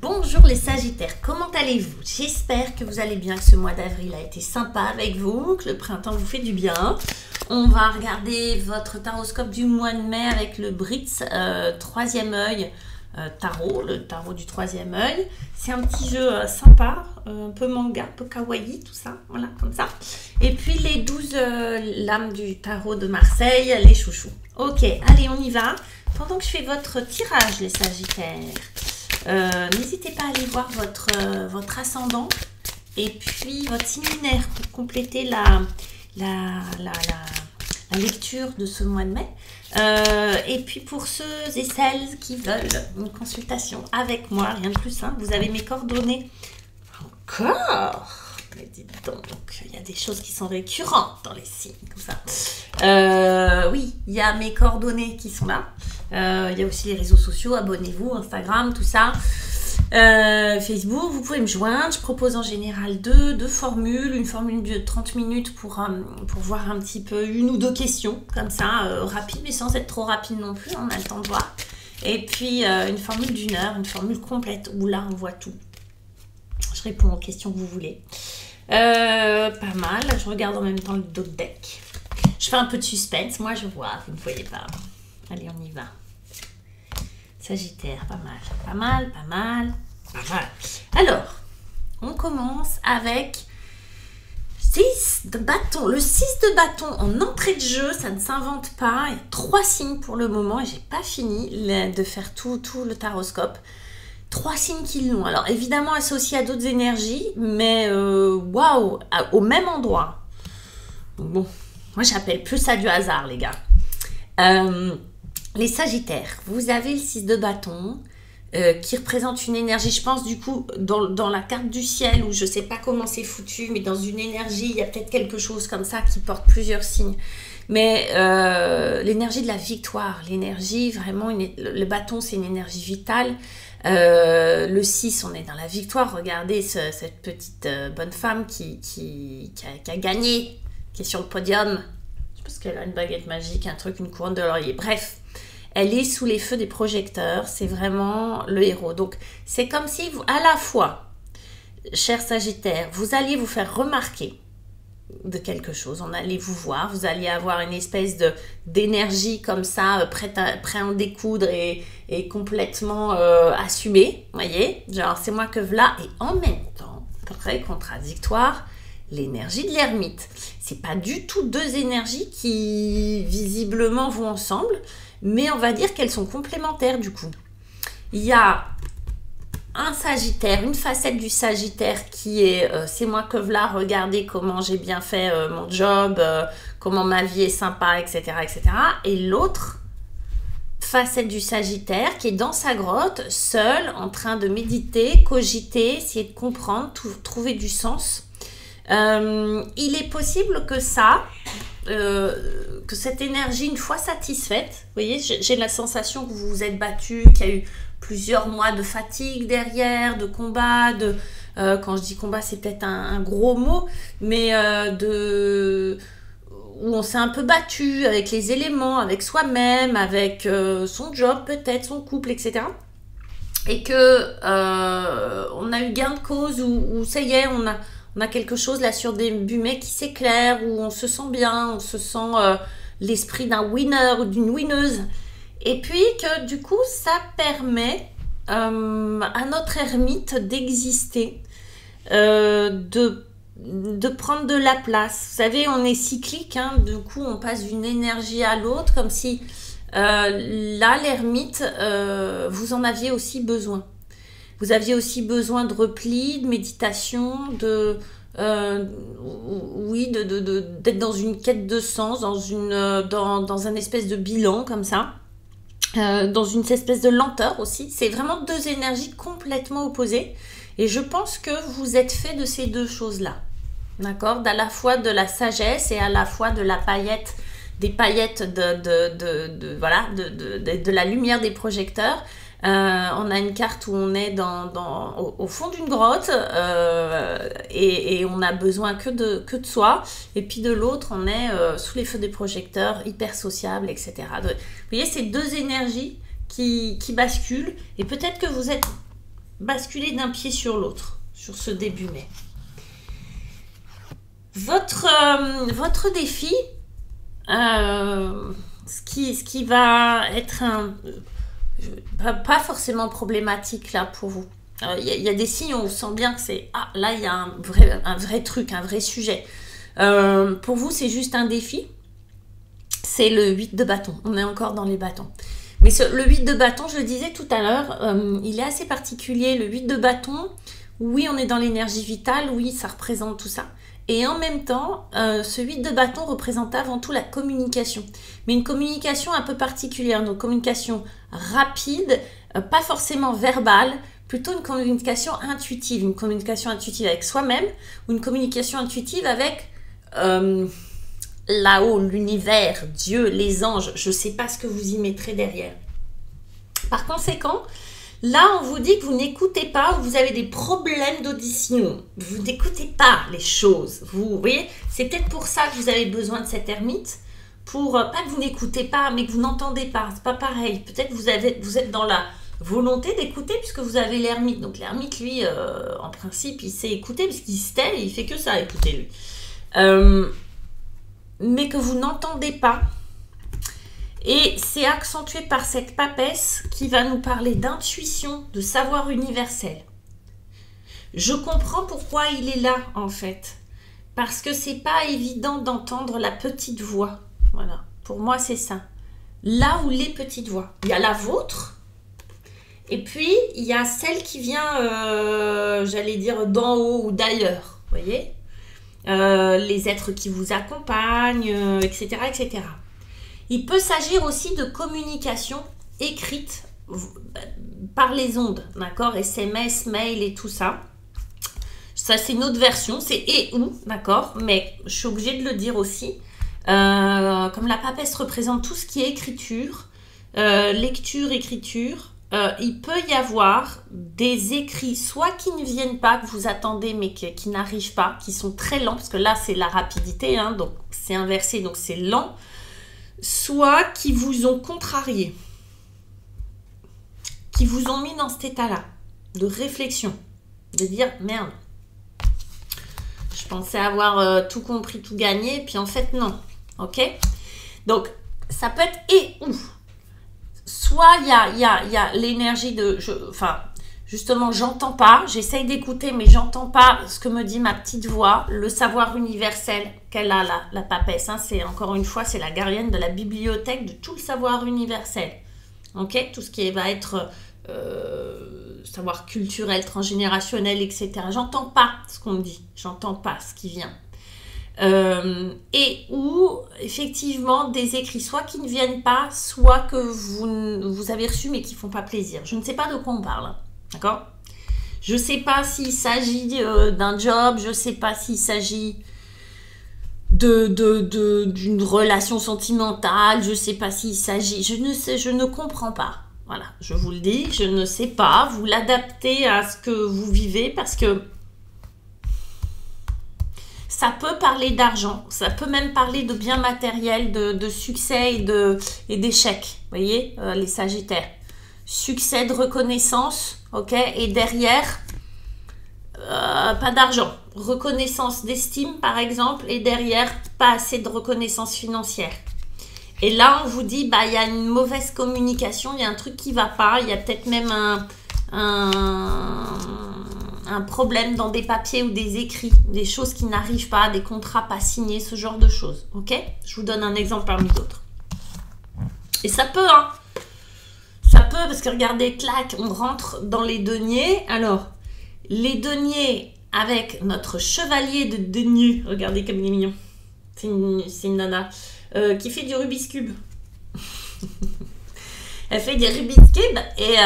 Bonjour les Sagittaires, comment allez-vous? J'espère que vous allez bien, que ce mois d'avril a été sympa avec vous, que le printemps vous fait du bien. On va regarder votre taroscope du mois de mai avec le Britz, troisième œil tarot, le tarot du troisième œil. C'est un petit jeu sympa, un peu manga, un peu kawaii, tout ça, voilà, comme ça. Et puis les 12 lames du tarot de Marseille, les chouchous. Ok, allez, on y va. Pendant que je fais votre tirage, les Sagittaires, n'hésitez pas à aller voir votre ascendant et puis votre signe lunaire pour compléter la lecture de ce mois de mai. Et puis pour ceux et celles qui veulent une consultation avec moi, rien de plus simple, vous avez mes coordonnées. Encore? Mais dites donc, il y a des choses qui sont récurrentes dans les signes, comme ça. Oui, il y a mes coordonnées qui sont là. Il y a aussi les réseaux sociaux, abonnez-vous, Instagram, tout ça. Facebook, vous pouvez me joindre. Je propose en général deux formules. Une formule de 30 minutes pour voir un petit peu une ou deux questions, comme ça, rapide, mais sans être trop rapide non plus, on a le temps de voir. Et puis une formule d'une heure, une formule complète, où là, on voit tout. Je réponds aux questions que vous voulez. Pas mal. Je regarde en même temps le dos de deck. Je fais un peu de suspense. Moi, je vois. Vous ne voyez pas. Allez, on y va. Sagittaire, pas mal. Pas mal, pas mal, pas mal. Alors, on commence avec 6 de bâton. Le 6 de bâton en entrée de jeu, ça ne s'invente pas. Il y a 3 signes pour le moment et j'ai pas fini de faire tout le taroscope. 3 signes qui l'ont. Alors évidemment associés à d'autres énergies, mais waouh, au même endroit. Bon, moi j'appelle plus ça du hasard, les gars. Les Sagittaires, vous avez le 6 de bâton qui représente une énergie, je pense du coup dans la carte du ciel, où je sais pas comment c'est foutu, mais dans une énergie, il y a peut-être quelque chose comme ça qui porte plusieurs signes. Mais l'énergie de la victoire, l'énergie vraiment, le bâton c'est une énergie vitale. Le 6, on est dans la victoire. Regardez cette petite bonne femme qui a gagné, qui est sur le podium. Je pense qu'elle a une baguette magique, un truc, une couronne de laurier. Bref, elle est sous les feux des projecteurs. C'est vraiment le héros. Donc, c'est comme si, vous, à la fois, cher Sagittaire, vous alliez vous faire remarquer de quelque chose, on allait vous voir, vous alliez avoir une espèce d'énergie comme ça, prêt à en découdre et complètement assumée, voyez, genre c'est moi que voilà, et en même temps, très contradictoire, l'énergie de l'ermite. C'est pas du tout deux énergies qui visiblement vont ensemble, mais on va dire qu'elles sont complémentaires du coup. Il y a un Sagittaire, une facette du Sagittaire qui est c'est moi que voilà, regardez comment j'ai bien fait mon job, comment ma vie est sympa, etc. etc. Et l'autre facette du Sagittaire qui est dans sa grotte, seul, en train de méditer, cogiter, essayer de comprendre, trouver du sens. Il est possible que que cette énergie, une fois satisfaite, vous voyez, j'ai la sensation que vous vous êtes battu, qu'il y a eu plusieurs mois de fatigue derrière, de combat, quand je dis combat, c'est peut-être un gros mot, mais où on s'est un peu battu avec les éléments, avec soi-même, avec son job peut-être, son couple, etc. Et que on a eu gain de cause, où ça y est, on a quelque chose là sur début mai qui s'éclaire, où on se sent bien, on se sent l'esprit d'un winner ou d'une winneuse. Et puis que du coup, ça permet à notre ermite d'exister, de prendre de la place. Vous savez, on est cyclique, hein, du coup, on passe d'une énergie à l'autre, comme si là, l'ermite, vous en aviez aussi besoin. Vous aviez aussi besoin de repli, de méditation, oui, d'être dans une quête de sens, dans un espèce de bilan comme ça. Dans une espèce de lenteur aussi. C'est vraiment deux énergies complètement opposées. Et je pense que vous êtes fait de ces deux choses-là. D'accord? À la fois de la sagesse et à la fois de la paillette, des paillettes de la lumière des projecteurs. On a une carte où on est au fond d'une grotte et on a besoin que de soi, et puis de l'autre on est sous les feux des projecteurs, hyper sociable, etc. Vous voyez, ces deux énergies qui basculent, et peut-être que vous êtes basculer d'un pied sur l'autre, sur ce début mai. Votre défi, ce qui va être pas forcément problématique là pour vous. Il y a des signes où on sent bien que c'est là il y a un vrai truc, un vrai sujet. Pour vous, c'est juste un défi. C'est le 8 de bâton. On est encore dans les bâtons. Mais le 8 de bâton, je le disais tout à l'heure, il est assez particulier. Le 8 de bâton, oui, on est dans l'énergie vitale, oui, ça représente tout ça. Et en même temps, ce 8 de bâton représente avant tout la communication. Mais une communication un peu particulière, donc communication rapide, pas forcément verbale, plutôt une communication intuitive. Une communication intuitive avec soi-même ou une communication intuitive avec là-haut, l'univers, Dieu, les anges. Je ne sais pas ce que vous y mettrez derrière. Par conséquent, là, on vous dit que vous n'écoutez pas, vous avez des problèmes d'audition. Vous n'écoutez pas les choses. Vous voyez, c'est peut-être pour ça que vous avez besoin de cette ermite. Pas que vous n'écoutez pas, mais que vous n'entendez pas. C'est pas pareil. Peut-être que vous êtes dans la volonté d'écouter puisque vous avez l'ermite. Donc l'ermite, lui, en principe, il sait écouter puisqu'il se tait et il fait que ça, écouter lui. Mais que vous n'entendez pas. Et c'est accentué par cette papesse qui va nous parler d'intuition, de savoir universel. Je comprends pourquoi il est là, en fait. Parce que c'est pas évident d'entendre la petite voix. Voilà. Pour moi, c'est ça. Là où les petites voix. Il y a la vôtre. Et puis, il y a celle qui vient, j'allais dire, d'en haut ou d'ailleurs. Vous voyez ? Les êtres qui vous accompagnent, etc., etc. Il peut s'agir aussi de communication écrite par les ondes, d'accord ? SMS, mail et tout ça. Ça, c'est une autre version, c'est et ou, d'accord ? Mais je suis obligée de le dire aussi. Comme la papesse représente tout ce qui est écriture, lecture, écriture, il peut y avoir des écrits, soit qui ne viennent pas, que vous attendez, mais qui n'arrivent pas, qui sont très lents, parce que là, c'est la rapidité, hein, donc c'est inversé, donc c'est lent, soit qui vous ont contrarié, qui vous ont mis dans cet état-là, de réflexion, de dire, merde, je pensais avoir tout compris, tout gagné, puis en fait, non, ok ? Donc, ça peut être et ou. Soit il y a l'énergie de... justement, j'entends pas, j'essaye d'écouter, mais j'entends pas ce que me dit ma petite voix, le savoir universel qu'elle a, la papesse. Hein, c'est, encore une fois, c'est la gardienne de la bibliothèque de tout le savoir universel. Ok ? Tout ce qui va être savoir culturel, transgénérationnel, etc. J'entends pas ce qu'on me dit, j'entends pas ce qui vient. Et où effectivement des écrits soit qui ne viennent pas, soit que vous avez reçus mais qui ne font pas plaisir. Je ne sais pas de quoi on parle, d'accord ? Je ne sais pas s'il s'agit d'un job, je ne sais pas s'il s'agit d'une relation sentimentale, je ne sais pas s'il s'agit, je ne comprends pas. Voilà, je vous le dis, je ne sais pas, vous l'adaptez à ce que vous vivez parce que ça peut parler d'argent, ça peut même parler de biens matériels, de succès et d'échecs, vous voyez, les sagittaires. Succès de reconnaissance, ok, et derrière, pas d'argent. Reconnaissance d'estime, par exemple, et derrière, pas assez de reconnaissance financière. Et là, on vous dit, bah, il y a une mauvaise communication, il y a un truc qui ne va pas, il y a peut-être même un problème dans des papiers ou des écrits, des choses qui n'arrivent pas, des contrats pas signés, ce genre de choses. Ok ? Je vous donne un exemple parmi d'autres. Et ça peut, hein. Ça peut, parce que regardez, clac, on rentre dans les deniers. Alors, les deniers avec notre chevalier de deniers. Regardez comme il est mignon. C'est une nana qui fait du Rubik's Cube. Elle fait des Rubik's Cube et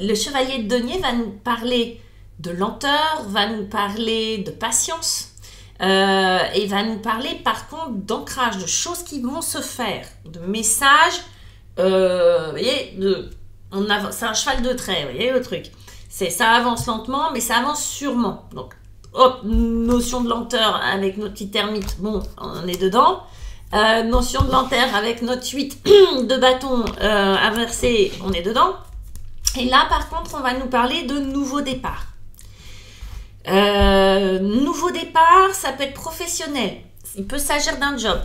le chevalier de deniers va nous parler de lenteur, va nous parler de patience et va nous parler par contre d'ancrage, de choses qui vont se faire, de messages, vous voyez, c'est un cheval de trait, vous voyez le truc. Ça avance lentement, mais ça avance sûrement. Donc, hop, notion de lenteur avec notre petite ermite, bon, on est dedans. Notion de lenteur avec notre 8 de bâton inversé, on est dedans. Et là, par contre, on va nous parler de nouveau départ. Nouveau départ, ça peut être professionnel. Il peut s'agir d'un job.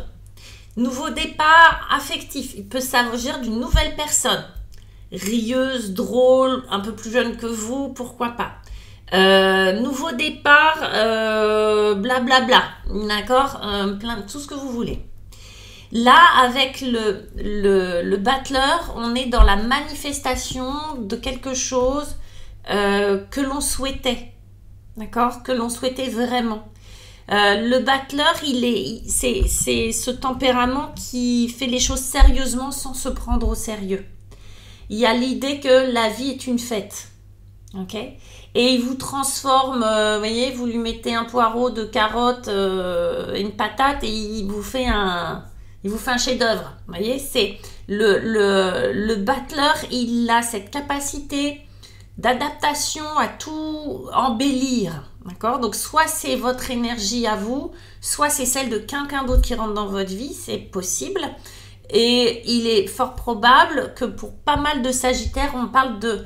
Nouveau départ affectif. Il peut s'agir d'une nouvelle personne. Rieuse, drôle, un peu plus jeune que vous, pourquoi pas. Nouveau départ, blablabla. D'accord, tout ce que vous voulez. Là, avec le battleur, on est dans la manifestation de quelque chose que l'on souhaitait. D'accord, que l'on souhaitait vraiment. Le battleur, c'est ce tempérament qui fait les choses sérieusement sans se prendre au sérieux. Il y a l'idée que la vie est une fête. Ok, et il vous transforme, vous voyez, vous lui mettez un poireau, de carottes, une patate et il vous fait un chef-d'œuvre. Vous voyez, c'est le battleur, il a cette capacité d'adaptation à tout embellir. D'accord, donc soit c'est votre énergie à vous, soit c'est celle de quelqu'un d'autre qui rentre dans votre vie, c'est possible. Et il est fort probable que pour pas mal de Sagittaires, on parle de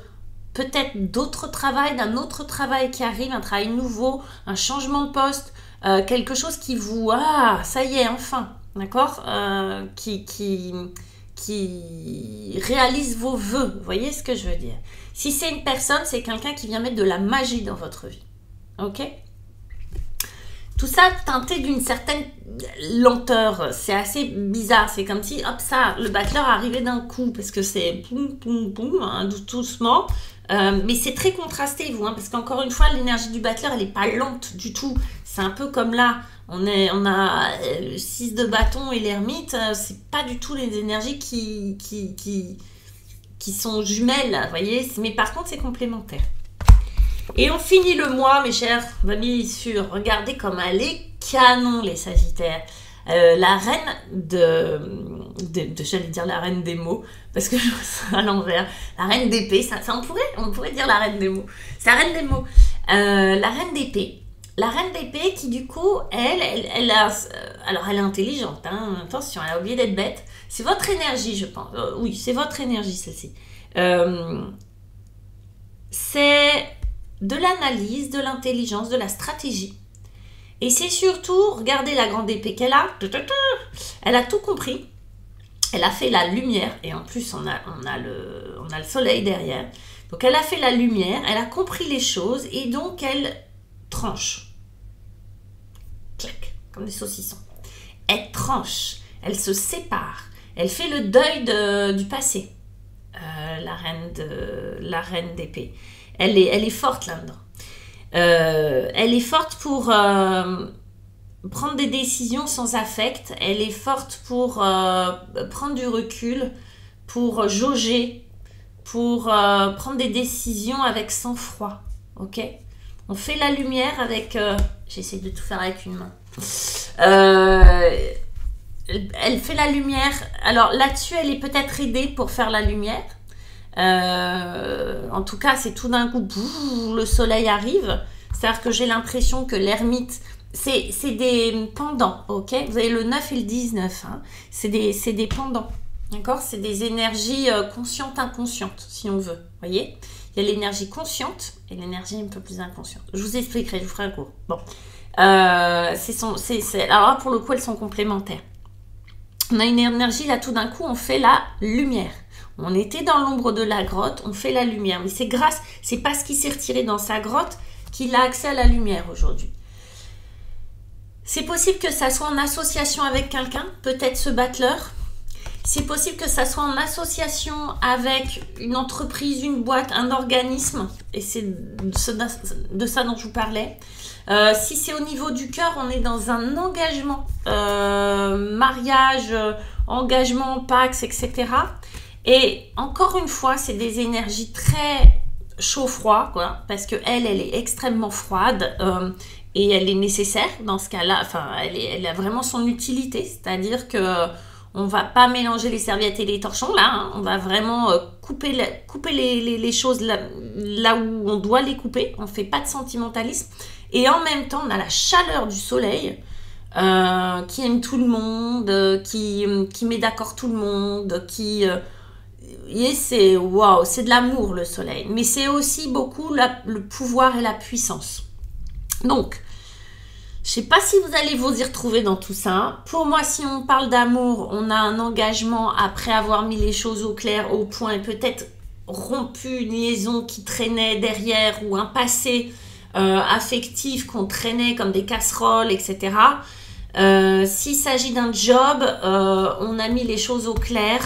peut-être d'autres travail, d'un autre travail qui arrive, un travail nouveau, un changement de poste, quelque chose qui vous... Ah, ça y est, enfin, d'accord, qui réalise vos vœux, vous voyez ce que je veux dire. Si c'est une personne, c'est quelqu'un qui vient mettre de la magie dans votre vie, ok. Tout ça teinté d'une certaine lenteur, c'est assez bizarre, c'est comme si, hop, ça, le battleur arrivait d'un coup, parce que c'est poum, poum, poum, hein, doucement, mais c'est très contrasté, vous, hein, parce qu'encore une fois, l'énergie du battleur, elle n'est pas lente du tout, c'est un peu comme là, on a le 6 de bâton et l'ermite, c'est pas du tout les énergies qui sont jumelles, vous voyez, mais par contre, c'est complémentaire. Et on finit le mois, mes chers amis, sur, regardez comme elle est canon, les Sagittaires. La reine j'allais dire la reine des mots, parce que je vois ça à l'envers. La reine d'épée, on pourrait dire la reine des mots. C'est la reine des mots. La reine d'épée. La reine d'épée qui, du coup, alors elle est intelligente, hein, attention, elle a oublié d'être bête. C'est votre énergie, je pense. Oui, c'est votre énergie, celle-ci. C'est de l'analyse, de l'intelligence, de la stratégie. Et c'est surtout, regardez la grande épée qu'elle a. Elle a tout compris. Elle a fait la lumière. Et en plus, on a le soleil derrière. Donc, elle a fait la lumière. Elle a compris les choses. Et donc, elle tranche. Clac, comme des saucissons. Elle tranche. Elle se sépare. Elle fait le deuil du passé. La reine d'épée. Elle est forte là-dedans. Elle est forte pour prendre des décisions sans affect. Elle est forte pour prendre du recul, pour jauger, pour prendre des décisions avec sang-froid. Ok ? On fait la lumière avec... J'essaie de tout faire avec une main. Elle fait la lumière. Alors là-dessus, elle est peut-être aidée pour faire la lumière. En tout cas, c'est tout d'un coup, le soleil arrive. C'est-à-dire que j'ai l'impression que l'ermite, c'est des pendants, ok. Vous avez le 9 et le 19, hein. C'est des pendants, d'accord. C'est des énergies conscientes, inconscientes, si on veut, voyez. Il y a l'énergie consciente et l'énergie un peu plus inconsciente. Je vous expliquerai, je vous ferai un cours. Bon, alors là, pour le coup, elles sont complémentaires. On a une énergie, là, tout d'un coup, on fait la lumière. On était dans l'ombre de la grotte, on fait la lumière. Mais c'est parce qu'il s'est retiré dans sa grotte qu'il a accès à la lumière aujourd'hui. C'est possible que ça soit en association avec quelqu'un, peut-être ce battleur. C'est possible que ça soit en association avec une entreprise, une boîte, un organisme. Et c'est de ça dont je vous parlais. Si c'est au niveau du cœur, on est dans un engagement, mariage, engagement, pax, etc. Et encore une fois, c'est des énergies très chaud-froid, quoi, parce qu'elle est extrêmement froide et elle est nécessaire dans ce cas-là. Enfin, elle a vraiment son utilité, c'est-à-dire que on va pas mélanger les serviettes et les torchons là, hein. On va vraiment couper les choses là où on doit les couper. On fait pas de sentimentalisme et en même temps, on a la chaleur du soleil. Qui aime tout le monde, qui met d'accord tout le monde, voyez, c'est waouh, c'est de l'amour le soleil, mais c'est aussi beaucoup le pouvoir et la puissance. Donc, je sais pas si vous allez vous y retrouver dans tout ça. Pour moi, si on parle d'amour, on a un engagement après avoir mis les choses au clair, au point, et peut-être rompu une liaison qui traînait derrière ou un passé affectif qu'on traînait comme des casseroles, etc. S'il s'agit d'un job, on a mis les choses au clair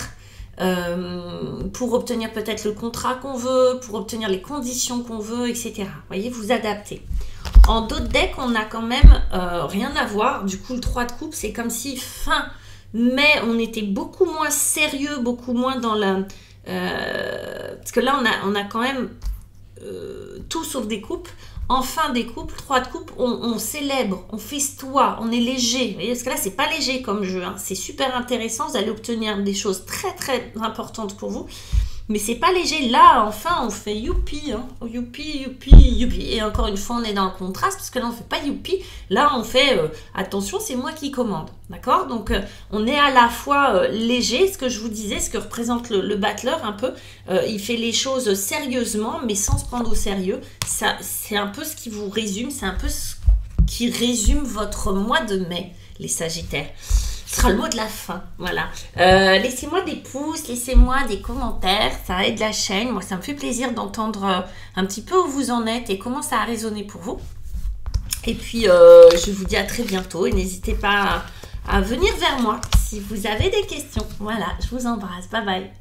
pour obtenir peut-être le contrat qu'on veut, pour obtenir les conditions qu'on veut, etc. Vous voyez, vous adaptez. En d'autres decks, on a quand même rien à voir. Du coup, le 3 de coupe, c'est comme si fin mai, on était beaucoup moins sérieux, beaucoup moins dans la... parce que là, on a quand même tout sauf des coupes. En fin des couples, 3 de coupe, on célèbre, on festoie, on est léger. Vous voyez, parce que là, c'est pas léger comme jeu. Hein. C'est super intéressant. Vous allez obtenir des choses très, très importantes pour vous. Mais c'est pas léger. Là, enfin, on fait youpi, hein. Youpi, youpi, youpi. Et encore une fois, on est dans le contraste parce que là, on fait pas youpi. Là, on fait attention, c'est moi qui commande. D'accord? Donc, on est à la fois léger, ce que je vous disais, ce que représente le battleur un peu. Il fait les choses sérieusement, mais sans se prendre au sérieux. Ça, c'est un peu ce qui vous résume. C'est un peu ce qui résume votre mois de mai, les Sagittaires. Ce sera le mot de la fin, voilà. Laissez-moi des pouces, laissez-moi des commentaires, ça aide la chaîne. Moi, ça me fait plaisir d'entendre un petit peu où vous en êtes et comment ça a résonné pour vous. Et puis, je vous dis à très bientôt et n'hésitez pas à venir vers moi si vous avez des questions. Voilà, je vous embrasse, bye bye.